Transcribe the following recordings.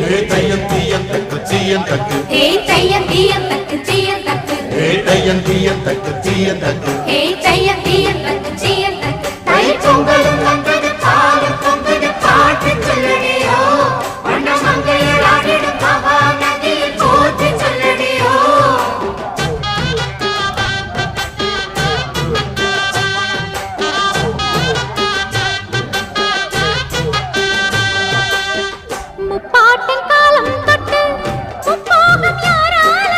தையம் தீயம் தக்கு சீயம் தக்கு தையம் தீயம் தக்கு சீயம் தக்கு தையம் தீயம் தக்கு சீயம் தக்கு தையம் தீயம் தக்கு சீயம் தக்கு தை பொங்கலும் வந்தது பாலும் பொங்குது பாட்டு சொல்லடியோ வண்ண மங்கையர் ஆடிடும் மகா நதியில் போற்றி சொல்லடியோ முப்பாட்டின் காலம் தொட்டு முப்போகம் யாரால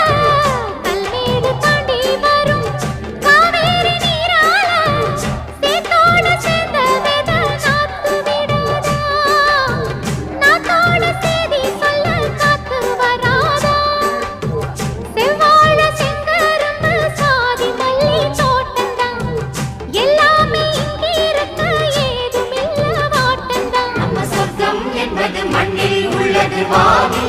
கல்மேடு தாண்டி வரும் காவேரி நீரால சேத்தோடு சேர்ந்த வித நாத்து விடாதா நாத்தோடு சேதி சொல்ல காத்து வராதா செவ்வாழ செங்கரும்பு சாதி மல்லி தோட்டந்தான் எல்லாமே இங்கிருக்க ஏதுமில்ல வாட்டந்தான் நம்ம சொர்க்கம் என்பது மண்ணில் உள்ளது வாவி